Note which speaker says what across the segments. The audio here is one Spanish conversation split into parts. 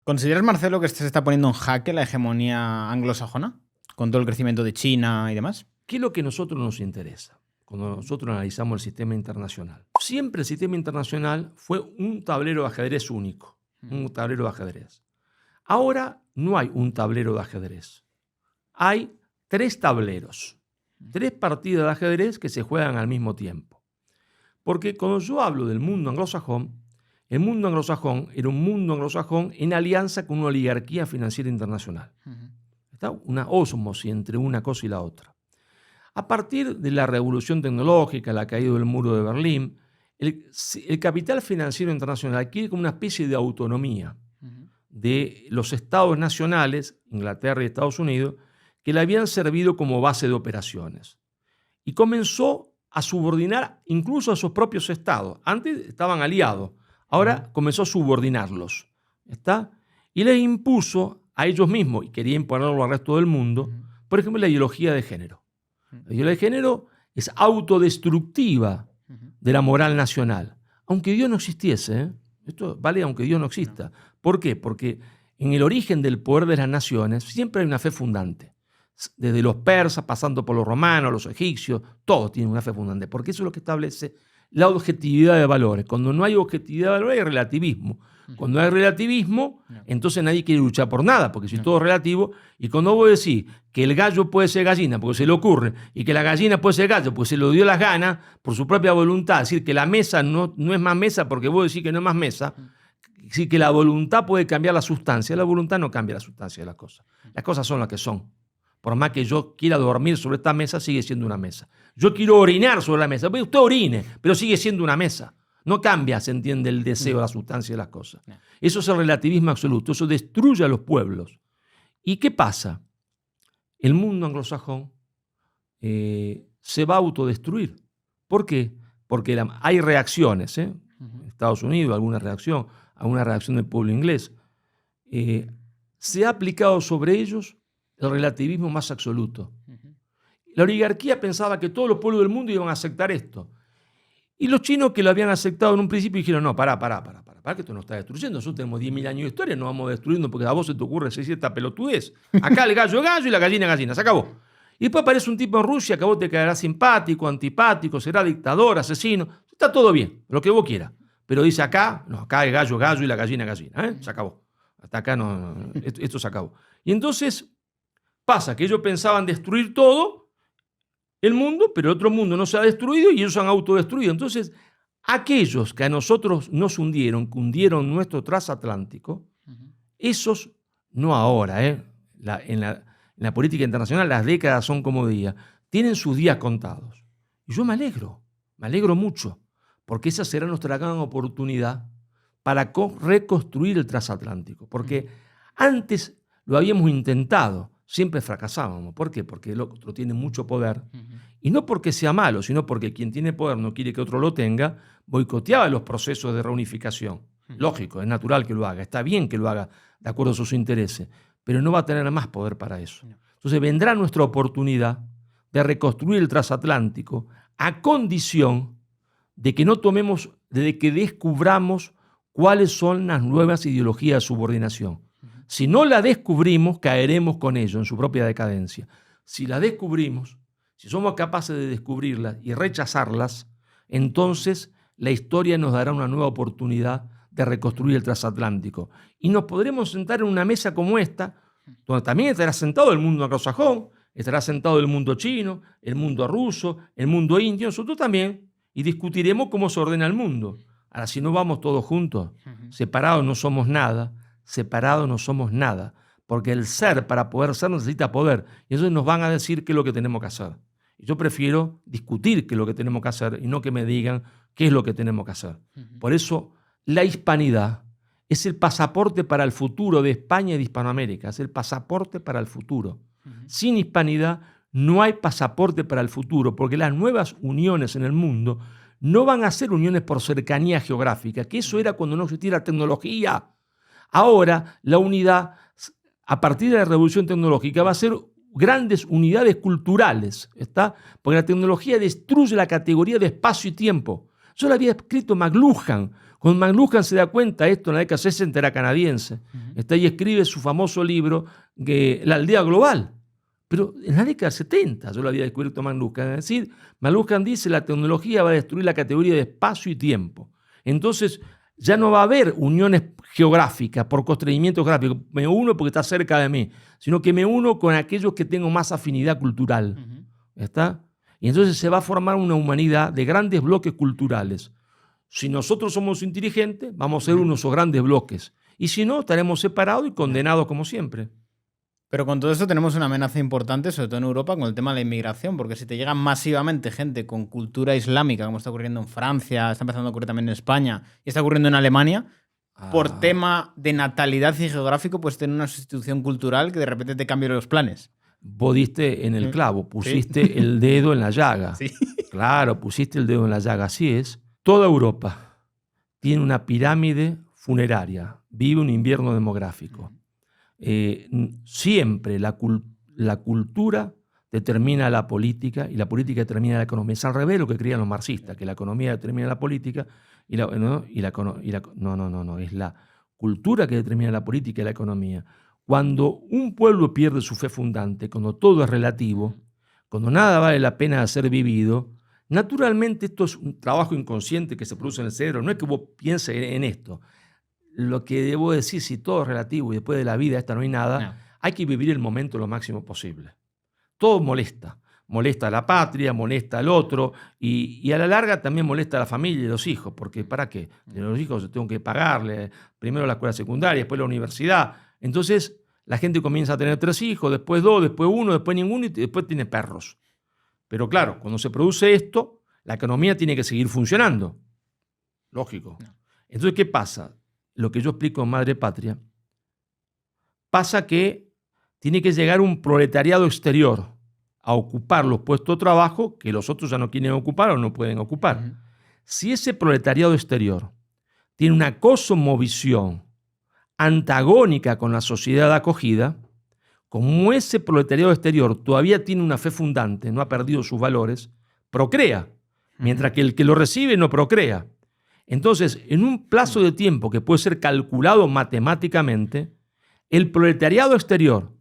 Speaker 1: ¿Consideras, Marcelo, que se está poniendo en jaque la hegemonía anglosajona con todo el crecimiento de China y demás?
Speaker 2: ¿Qué es lo que a nosotros nos interesa cuando nosotros analizamos el sistema internacional? Siempre el sistema internacional fue un tablero de ajedrez único, un tablero de ajedrez. Ahora no hay un tablero de ajedrez. Hay 3 tableros, 3 partidas de ajedrez que se juegan al mismo tiempo. Porque cuando yo hablo del mundo anglosajón, el mundo anglosajón era un mundo anglosajón en alianza con una oligarquía financiera internacional. Está una ósmosis entre una cosa y la otra. A partir de la revolución tecnológica, la caída del muro de Berlín, el capital financiero internacional adquiere como una especie de autonomía de los estados nacionales, Inglaterra y Estados Unidos, que le habían servido como base de operaciones. Y comenzó a subordinar incluso a sus propios estados. Antes estaban aliados, ahora comenzó a subordinarlos. ¿Está? Y les impuso a ellos mismos, y quería imponerlo al resto del mundo, por ejemplo, la ideología de género. La ideología de género es autodestructiva de la moral nacional. Aunque Dios no existiese, ¿eh? Esto vale aunque Dios no exista. ¿Por qué? Porque en el origen del poder de las naciones siempre hay una fe fundante. Desde los persas, pasando por los romanos, los egipcios, todos tienen una fe fundante. Porque eso es lo que establece la objetividad de valores. Cuando no hay objetividad de valores hay relativismo. Cuando hay relativismo, entonces nadie quiere luchar por nada, porque si todo es relativo, y cuando vos decís que el gallo puede ser gallina porque se le ocurre, y que la gallina puede ser gallo porque se le dio las ganas, por su propia voluntad, es decir, que la mesa no es más mesa porque vos decís que no es más mesa, es decir, que la voluntad puede cambiar la sustancia, la voluntad no cambia la sustancia de las cosas son las que son. Por más que yo quiera dormir sobre esta mesa, sigue siendo una mesa. Yo quiero orinar sobre la mesa, usted orine, pero sigue siendo una mesa. No cambia, se entiende, el deseo, la sustancia de las cosas. Eso es el relativismo absoluto, eso destruye a los pueblos. ¿Y qué pasa? El mundo anglosajón se va a autodestruir. ¿Por qué? Porque hay reacciones, en Estados Unidos, alguna reacción del pueblo inglés. Se ha aplicado sobre ellos el relativismo más absoluto. La oligarquía pensaba que todos los pueblos del mundo iban a aceptar esto. Y los chinos que lo habían aceptado en un principio dijeron, no, pará, que esto nos está destruyendo. Nosotros tenemos 10.000 años de historia, nos vamos destruyendo porque a vos se te ocurre decir esta pelotudez. Acá el gallo es gallo y la gallina es gallina, se acabó. Y después aparece un tipo en Rusia que a vos te quedará simpático, antipático, será dictador, asesino. Está todo bien, lo que vos quieras. Pero dice acá, no, acá el gallo es gallo y la gallina es gallina. Se acabó. Hasta acá no, esto se acabó. Y entonces pasa que ellos pensaban destruir todo el mundo, pero el otro mundo no se ha destruido y ellos se han autodestruido. Entonces, aquellos que a nosotros nos hundieron, que hundieron nuestro transatlántico, esos, no ahora, en la política internacional las décadas son como días, tienen sus días contados. Y yo me alegro mucho, porque esa será nuestra gran oportunidad para reconstruir el transatlántico. Porque antes lo habíamos intentado, siempre fracasábamos. ¿Por qué? Porque el otro tiene mucho poder. Y no porque sea malo, sino porque quien tiene poder no quiere que otro lo tenga, boicoteaba los procesos de reunificación. Lógico, es natural que lo haga, está bien que lo haga de acuerdo a sus intereses, pero no va a tener más poder para eso. Entonces vendrá nuestra oportunidad de reconstruir el transatlántico a condición de que de que descubramos cuáles son las nuevas ideologías de subordinación. Si no la descubrimos, caeremos con ello en su propia decadencia. Si la descubrimos, si somos capaces de descubrirlas y rechazarlas, entonces la historia nos dará una nueva oportunidad de reconstruir el transatlántico. Y nos podremos sentar en una mesa como esta, donde también estará sentado el mundo anglosajón, estará sentado el mundo chino, el mundo ruso, el mundo indio, nosotros también, y discutiremos cómo se ordena el mundo. Ahora, si no vamos todos juntos, separados no somos nada, porque el ser, para poder ser, necesita poder. Y entonces nos van a decir qué es lo que tenemos que hacer. Y yo prefiero discutir qué es lo que tenemos que hacer y no que me digan qué es lo que tenemos que hacer. Por eso, la hispanidad es el pasaporte para el futuro de España y de Hispanoamérica. Es el pasaporte para el futuro. Sin hispanidad no hay pasaporte para el futuro, porque las nuevas uniones en el mundo no van a ser uniones por cercanía geográfica, que eso era cuando no existía la tecnología. Ahora, la unidad, a partir de la revolución tecnológica, va a ser grandes unidades culturales, ¿está? Porque la tecnología destruye la categoría de espacio y tiempo. Eso lo había escrito McLuhan Cuando McLuhan se da cuenta de esto en la década 60, era canadiense, está ahí, escribe su famoso libro, La aldea global. Pero en la década 70 yo lo había descubierto McLuhan. Es decir, McLuhan dice la tecnología va a destruir la categoría de espacio y tiempo. Entonces ya no va a haber uniones geográficas por constreñimientos gráficos. Me uno porque está cerca de mí, sino que me uno con aquellos que tengo más afinidad cultural. ¿Está? Y entonces se va a formar una humanidad de grandes bloques culturales. Si nosotros somos inteligentes, vamos a ser unos grandes bloques. Y si no, estaremos separados y condenados como siempre.
Speaker 1: Pero con todo esto tenemos una amenaza importante, sobre todo en Europa, con el tema de la inmigración, porque si te llega masivamente gente con cultura islámica, como está ocurriendo en Francia, está empezando a ocurrir también en España y está ocurriendo en Alemania, por tema de natalidad y geográfico, pues tener una sustitución cultural que de repente te cambie los planes.
Speaker 2: Vos diste en el clavo, pusiste el dedo en la llaga.
Speaker 1: Sí.
Speaker 2: Claro, pusiste el dedo en la llaga, así es. Toda Europa tiene una pirámide funeraria, vive un invierno demográfico. Siempre la cultura determina la política y la política determina la economía. Es al revés de lo que creían los marxistas, que la economía determina la política es la cultura que determina la política y la economía. Cuando un pueblo pierde su fe fundante, cuando todo es relativo, cuando nada vale la pena ser vivido, naturalmente esto es un trabajo inconsciente que se produce en el cerebro. No es que vos pienses en esto. Lo que debo decir, si todo es relativo y después de la vida esta no hay nada, hay que vivir el momento lo máximo posible. Todo molesta. Molesta a la patria, molesta al otro y a la larga también molesta a la familia y a los hijos, porque ¿para qué? Los hijos tengo que pagarle primero la escuela secundaria, después la universidad. Entonces la gente comienza a tener 3 hijos, después 2, después 1, después ninguno y después tiene perros. Pero claro, cuando se produce esto, la economía tiene que seguir funcionando. Lógico. Entonces, ¿qué pasa? Lo que yo explico en Madre Patria, pasa que tiene que llegar un proletariado exterior a ocupar los puestos de trabajo que los otros ya no quieren ocupar o no pueden ocupar. Si ese proletariado exterior tiene una cosmovisión antagónica con la sociedad de acogida, como ese proletariado exterior todavía tiene una fe fundante, no ha perdido sus valores, procrea, mientras que el que lo recibe no procrea. Entonces, en un plazo de tiempo que puede ser calculado matemáticamente, el proletariado exterior,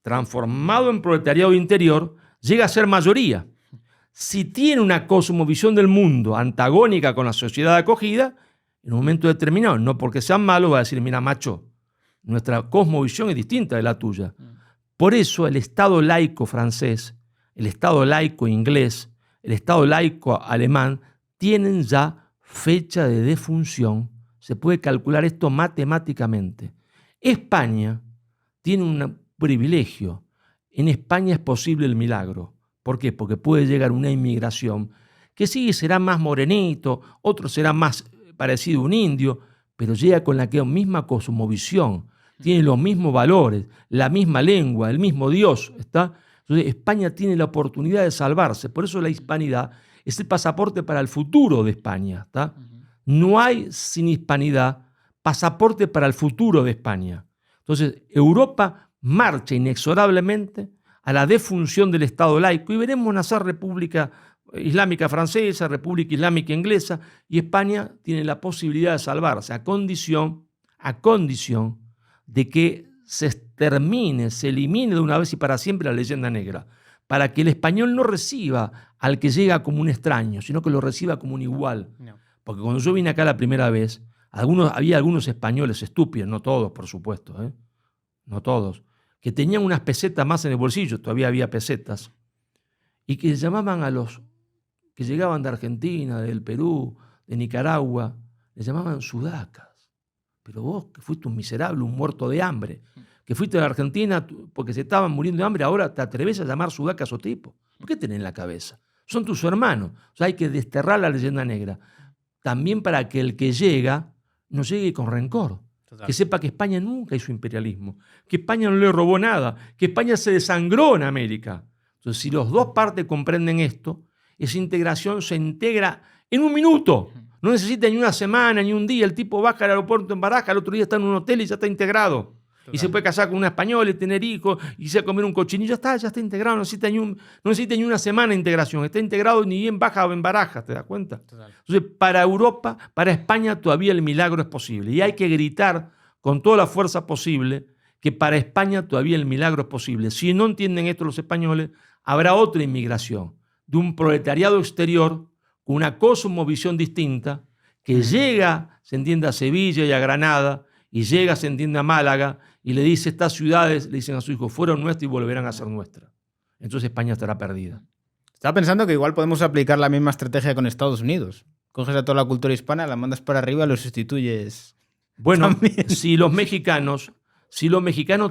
Speaker 2: transformado en proletariado interior, llega a ser mayoría. Si tiene una cosmovisión del mundo antagónica con la sociedad de acogida, en un momento determinado, no porque sean malos, va a decir, mira, macho, nuestra cosmovisión es distinta de la tuya. Por eso el Estado laico francés, el Estado laico inglés, el Estado laico alemán, tienen ya fecha de defunción. Se puede calcular esto matemáticamente. España tiene un privilegio. En España es posible el milagro. ¿Por qué? Porque puede llegar una inmigración que sí será más morenito, otro será más parecido a un indio, pero llega con la misma cosmovisión, tiene los mismos valores, la misma lengua, el mismo Dios. ¿Está? Entonces España tiene la oportunidad de salvarse. Por eso la hispanidad es el pasaporte para el futuro de España. ¿Está? No hay sin hispanidad pasaporte para el futuro de España. Entonces Europa marcha inexorablemente a la defunción del Estado laico y veremos nacer República Islámica Francesa, República Islámica Inglesa, y España tiene la posibilidad de salvarse a condición de que se extermine, se elimine de una vez y para siempre la leyenda negra, para que el español no reciba al que llega como un extraño, sino que lo reciba como un igual. No. Porque cuando yo vine acá la primera vez, había algunos españoles estúpidos, no todos, por supuesto, no todos, que tenían unas pesetas más en el bolsillo, todavía había pesetas, y que llamaban a los que llegaban de Argentina, del Perú, de Nicaragua, les llamaban sudacas. Pero vos, que fuiste un miserable, un muerto de hambre, que fuiste a la Argentina porque se estaban muriendo de hambre, ahora te atreves a llamar sudacas a tipo. ¿Por qué tenés en la cabeza? Son tus hermanos. O sea, hay que desterrar la leyenda negra. También para que el que llega no llegue con rencor. Total. Que sepa que España nunca hizo imperialismo, que España no le robó nada, que España se desangró en América. Entonces, si los dos partes comprenden esto, esa integración se integra en un minuto. No necesita ni una semana, ni un día. El tipo baja al aeropuerto en Barajas, al otro día está en un hotel y ya está integrado. Y se puede casar con una española y tener hijos, y se comer un cochinillo, ya está integrado, no necesita ni una semana de integración, está integrado ni bien baja o en baraja, ¿te das cuenta?
Speaker 1: Total.
Speaker 2: Entonces, para Europa, para España todavía el milagro es posible. Y hay que gritar con toda la fuerza posible que para España todavía el milagro es posible. Si no entienden esto los españoles, habrá otra inmigración de un proletariado exterior con una cosmovisión distinta que llega, se entiende, a Sevilla y a Granada, y llega, se entiende, a Málaga, y le dice, estas ciudades, le dicen a su hijo, fueron nuestras y volverán a ser nuestras. Entonces España estará perdida.
Speaker 1: Estaba pensando que igual podemos aplicar la misma estrategia con Estados Unidos. Coges a toda la cultura hispana, la mandas para arriba y lo sustituyes.
Speaker 2: Bueno,
Speaker 1: también.
Speaker 2: si los mexicanos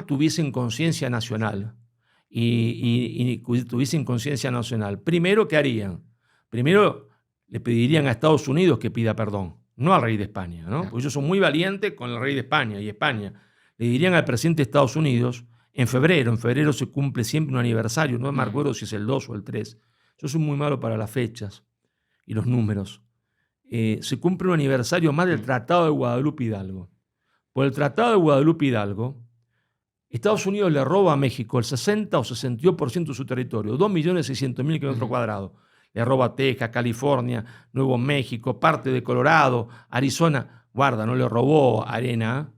Speaker 2: tuviesen conciencia nacional y tuviesen conciencia nacional, primero, ¿qué harían? Primero le pedirían a Estados Unidos que pida perdón, no al rey de España, ¿no? Porque ellos son muy valientes con el rey de España y España. Le dirían al presidente de Estados Unidos, en febrero se cumple siempre un aniversario, no me acuerdo si es el 2 o el 3. Yo soy muy malo para las fechas y los números. Se cumple un aniversario más del Tratado de Guadalupe Hidalgo. Por el Tratado de Guadalupe Hidalgo, Estados Unidos le roba a México el 60 o 62% de su territorio, 2.600.000 kilómetros cuadrados. Le roba a Texas, California, Nuevo México, parte de Colorado, Arizona. Guarda, no le robó arena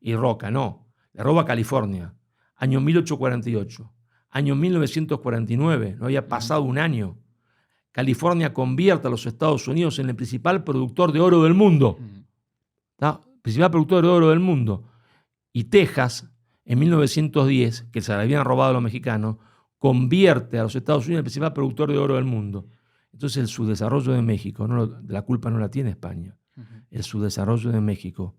Speaker 2: y roca, no. Le roba a California. Año 1848. Año 1949. No había pasado un año. California convierte a los Estados Unidos en el principal productor de oro del mundo. ¿Está? Principal productor de oro del mundo. Y Texas, en 1910, que se le habían robado a los mexicanos, convierte a los Estados Unidos en el principal productor de oro del mundo. Entonces el subdesarrollo de México, la culpa no la tiene España. El subdesarrollo de México,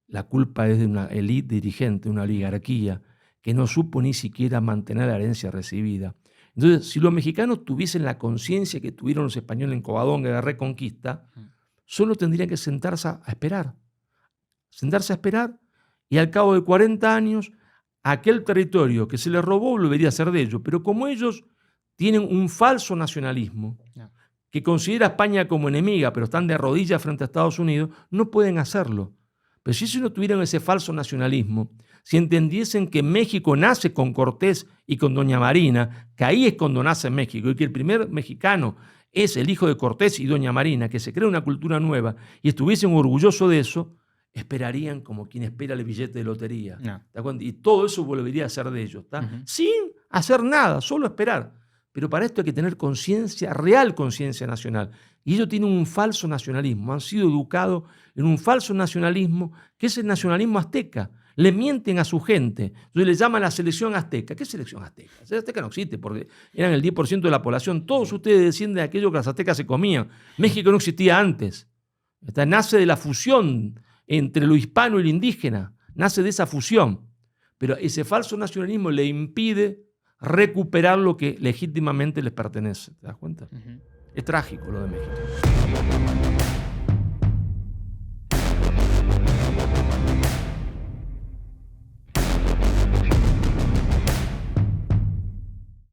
Speaker 2: la culpa es de una élite dirigente, una oligarquía, que no supo ni siquiera mantener la herencia recibida. Entonces, si los mexicanos tuviesen la conciencia que tuvieron los españoles en Covadonga de Reconquista, solo tendrían que sentarse a esperar. Sentarse a esperar, y al cabo de 40 años, aquel territorio que se les robó volvería a ser de ellos. Pero como ellos tienen un falso nacionalismo, que considera a España como enemiga, pero están de rodillas frente a Estados Unidos, no pueden hacerlo. Pero si ellos no tuvieran ese falso nacionalismo, si entendiesen que México nace con Cortés y con Doña Marina, que ahí es cuando nace México, y que el primer mexicano es el hijo de Cortés y Doña Marina, que se crea una cultura nueva, y estuviesen orgullosos de eso, esperarían como quien espera el billete de lotería. Y todo eso volvería a ser de ellos, sin hacer nada, solo esperar. Pero para esto hay que tener conciencia, real conciencia nacional. Y ellos tienen un falso nacionalismo, han sido educados en un falso nacionalismo, que es el nacionalismo azteca. Le mienten a su gente, entonces le llaman la selección azteca. ¿Qué selección azteca? La selección azteca no existe porque eran el 10% de la población. Todos ustedes descienden de aquello que las aztecas se comían. México no existía antes. Nace de la fusión entre lo hispano y lo indígena. Nace de esa fusión. Pero ese falso nacionalismo le impide recuperar lo que legítimamente les pertenece. ¿Te das cuenta? Es trágico lo de México.